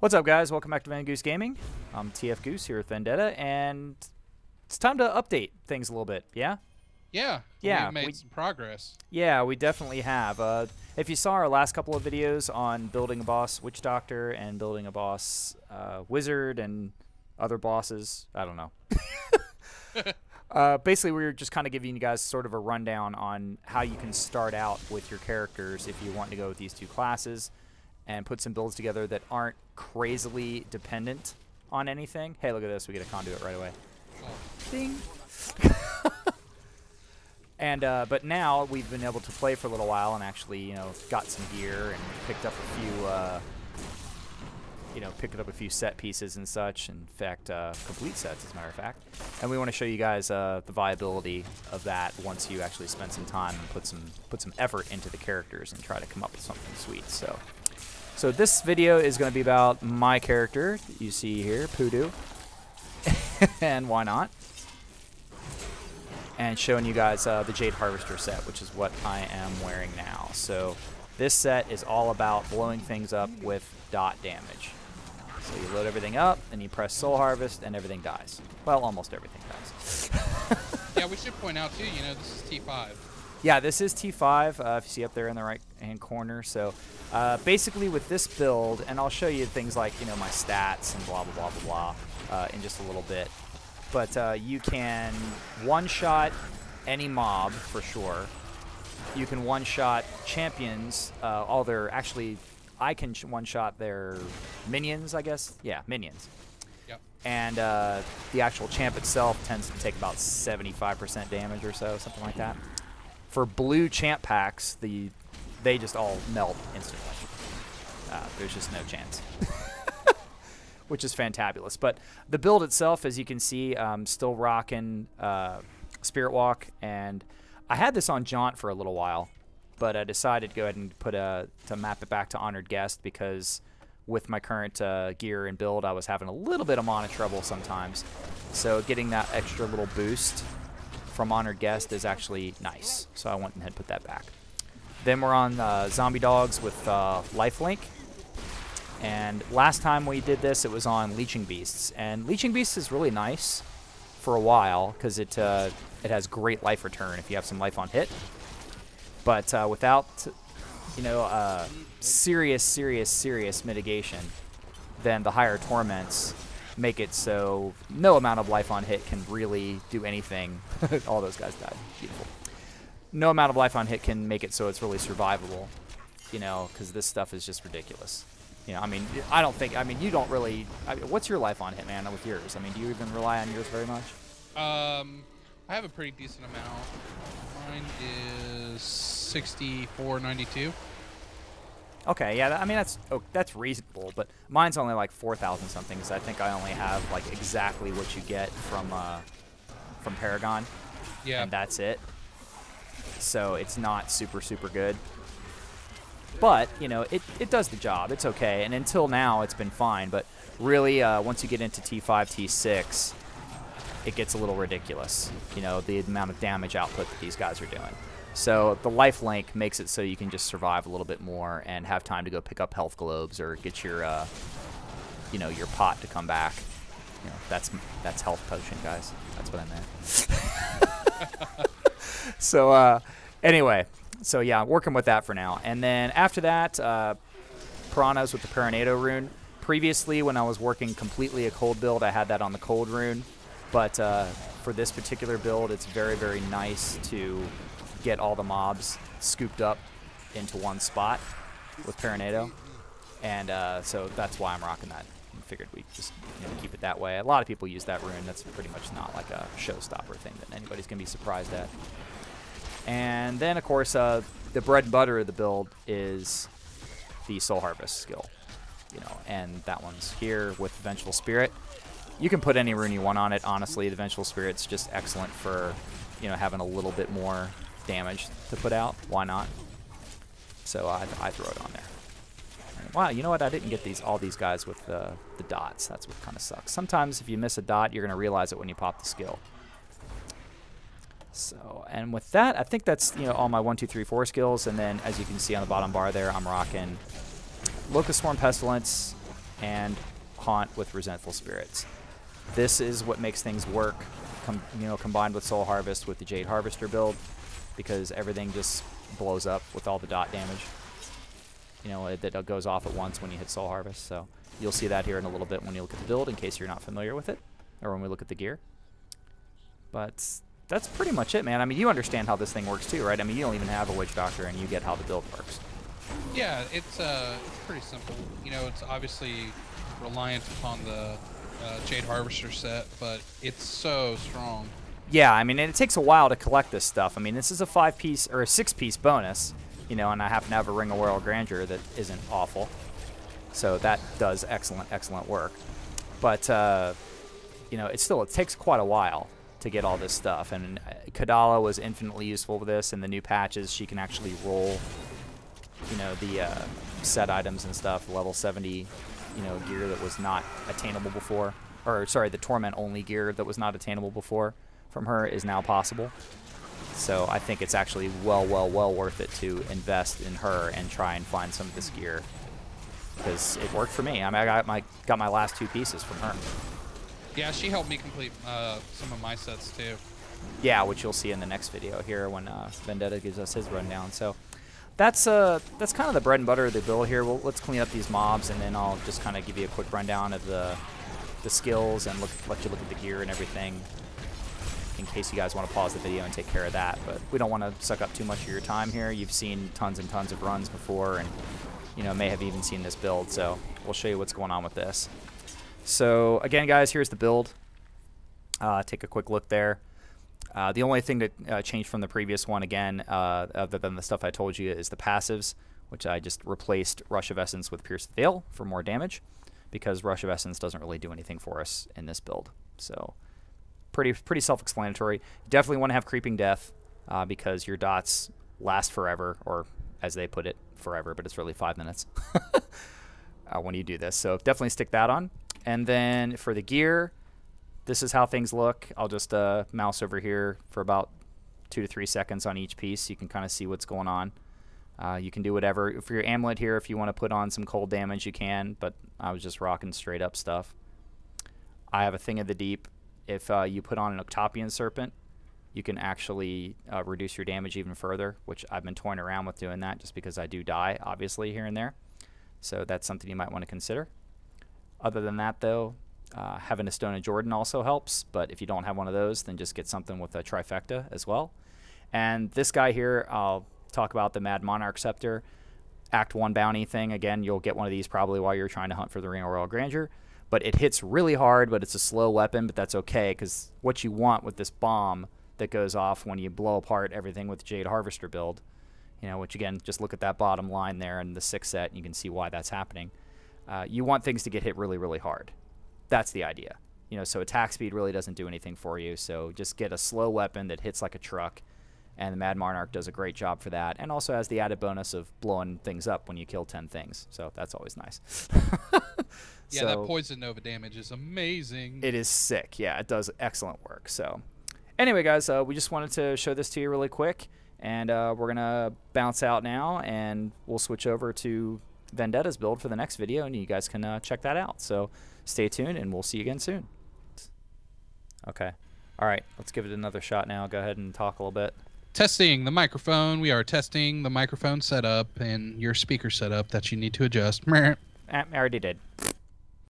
What's up, guys? Welcome back to TFGoose Gaming. I'm TFGoose here with Vendetta, and it's time to update things a little bit, yeah? Yeah, yeah, we've made some progress. Yeah, we definitely have. If you saw our last couple of videos on building a boss Witch Doctor and building a boss Wizard and other bosses, I don't know. Basically, we were just kind of giving you guys sort of a rundown on how you can start out with your characters if you want to go with these two classes and put some builds together that aren't crazily dependent on anything. Hey, look at this. We get a conduit right away. Oh. Ding. And but now we've been able to play for a little while and actually, you know, got some gear and picked up a few, picked up a few set pieces and such. In fact, complete sets, as a matter of fact. And we want to show you guys the viability of that once you actually spend some time and put some effort into the characters and try to come up with something sweet. So this video is going to be about my character that you see here, Poodoo, and why not? And showing you guys the Jade Harvester set, which is what I am wearing now. So this set is all about blowing things up with dot damage. So you load everything up, and you press Soul Harvest, and everything dies. Well, almost everything dies. Yeah, we should point out, too, you know, this is T5. Yeah, this is T5, if you see up there in the right-hand corner. So basically with this build, and I'll show you things like, you know, my stats and blah, blah, blah, blah, blah, in just a little bit. But you can one-shot any mob, for sure. You can one-shot champions, actually, I can one-shot their minions, I guess. Yeah, minions. Yep. And the actual champ itself tends to take about 75% damage or so, something like that. For blue champ packs, they just all melt instantly. There's just no chance. Which is fantabulous. But the build itself, as you can see, still rocking Spirit Walk, and I had this on Jaunt for a little while, but I decided to go ahead and to map it back to Honored Guest because with my current gear and build, I was having a little bit of mana trouble sometimes. So getting that extra little boost from Honored Guest is actually nice. So I went ahead and put that back. Then we're on Zombie Dogs with Lifelink. And last time we did this, it was on Leeching Beasts. And Leeching Beasts is really nice for a while because it has great life return if you have some life on hit. But without, you know, serious mitigation, then the higher torments make it so no amount of life on hit can really do anything. All those guys died. Beautiful. No amount of life on hit can make it so it's really survivable, you know, because this stuff is just ridiculous. You know, I mean, you don't really, what's your life on hit, man, with yours? I mean, do you even rely on yours very much? I have a pretty decent amount. Mine is 6492. Okay, yeah, I mean, that's reasonable, but mine's only like 4,000 something, so I think I only have like exactly what you get from Paragon. Yeah. And that's it. So it's not super good. But, you know, it does the job. It's okay. And until now, it's been fine. But really, once you get into T5, T6, it gets a little ridiculous, you know, the amount of damage output that these guys are doing. So the life link makes it so you can just survive a little bit more and have time to go pick up health globes or get your, you know, your pot to come back. You know, that's health potion, guys. That's what I meant. So, anyway. So yeah, working with that for now. And then after that, Piranhas with the Paranado rune. Previously, when I was working completely a cold build, I had that on the cold rune. But for this particular build, it's very nice to get all the mobs scooped up into one spot with Paranado. And so that's why I'm rocking that. I figured we'd just, you know, keep it that way. A lot of people use that rune. That's pretty much not like a showstopper thing that anybody's going to be surprised at. And then, of course, the bread and butter of the build is the Soul Harvest skill, you know, and that one's here with Vengeful Spirit. You can put any rune you want on it. Honestly, the Vengeful Spirit's just excellent for, you know, having a little bit more damage to put out. Why not? So I throw it on there. And wow, you know what? I didn't get all these guys with the dots. That's what kind of sucks. Sometimes if you miss a dot, you're going to realize it when you pop the skill. So, and with that, I think that's, you know, all my 1, 2, 3, 4 skills. And then, as you can see on the bottom bar there, I'm rocking Locust Swarm Pestilence, and Haunt with Resentful Spirits. This is what makes things work, combined with Soul Harvest with the Jade Harvester build, because everything just blows up with all the dot damage. That goes off at once when you hit Soul Harvest. So you'll see that here in a little bit when you look at the build, in case you're not familiar with it, or when we look at the gear. But that's pretty much it, man. I mean, you understand how this thing works too, right? I mean, you don't even have a Witch Doctor, and you get how the build works. Yeah, it's pretty simple. It's obviously reliant upon the Jade Harvester set, but it's so strong. Yeah, I mean, and it takes a while to collect this stuff. I mean, this is a 5-piece or a 6-piece bonus, and I happen to have a Ring of Royal Grandeur that isn't awful. So that does excellent work. But, it takes quite a while to get all this stuff. And Kadala was infinitely useful with this. In the new patches, she can actually roll, the set items and stuff, level 70, gear that was not attainable before. Or, sorry, the Torment-only gear that was not attainable before from her is now possible. So I think it's actually well worth it to invest in her and try and find some of this gear, because it worked for me. I mean, I got my last 2 pieces from her. Yeah, she helped me complete some of my sets too. Yeah, which you'll see in the next video here when Vendetta gives us his rundown. So that's kind of the bread and butter of the build here. Let's clean up these mobs, and then I'll just kind of give you a quick rundown of the skills and let you look at the gear and everything, in case you guys want to pause the video and take care of that. But we don't want to suck up too much of your time here. You've seen tons and tons of runs before, and may have even seen this build, so we'll show you what's going on with this. So again, guys, here's the build. Take a quick look there. The only thing that changed from the previous one, again, other than the stuff I told you, is the passives, which I just replaced Rush of Essence with Pierce the Veil for more damage, because Rush of Essence doesn't really do anything for us in this build. So pretty self-explanatory. You definitely want to have Creeping Death, because your dots last forever, or as they put it, forever, but it's really 5 minutes when you do this. So definitely stick that on. And then for the gear, this is how things look. I'll just mouse over here for about 2 to 3 seconds on each piece, so you can kind of see what's going on. You can do whatever. For your amulet here, if you want to put on some cold damage, you can, but I was just rocking straight up stuff. I have a Thing of the Deep. If you put on an Octopian Serpent, you can actually reduce your damage even further, which I've been toying around with doing that just because I do die, obviously, here and there. So that's something you might want to consider. Other than that, though, having a Stone of Jordan also helps, but if you don't have one of those, then just get something with a Trifecta as well. And this guy here, I'll talk about the Mad Monarch Scepter. Act 1 bounty thing. Again, you'll get one of these probably while you're trying to hunt for the Ring of Royal Grandeur. But it hits really hard, but it's a slow weapon, but that's okay, because what you want with this bomb that goes off when you blow apart everything with the Jade Harvester build, which again, just look at that bottom line there in the 6 set, and you can see why that's happening. You want things to get hit really hard. That's the idea. So attack speed really doesn't do anything for you, so just get a slow weapon that hits like a truck, and the Mad Monarch does a great job for that, and also has the added bonus of blowing things up when you kill 10 things, so that's always nice. Yeah, so, that Poison Nova damage is amazing. It is sick. Yeah, it does excellent work. So anyway, guys, we just wanted to show this to you really quick, and we're going to bounce out now, and we'll switch over to Vendetta's build for the next video, and you guys can check that out. So stay tuned, and we'll see you again soon. Okay. All right, let's give it another shot now. Go ahead and talk a little bit. Testing the microphone. We are testing the microphone setup and your speaker setup that you need to adjust. I already did.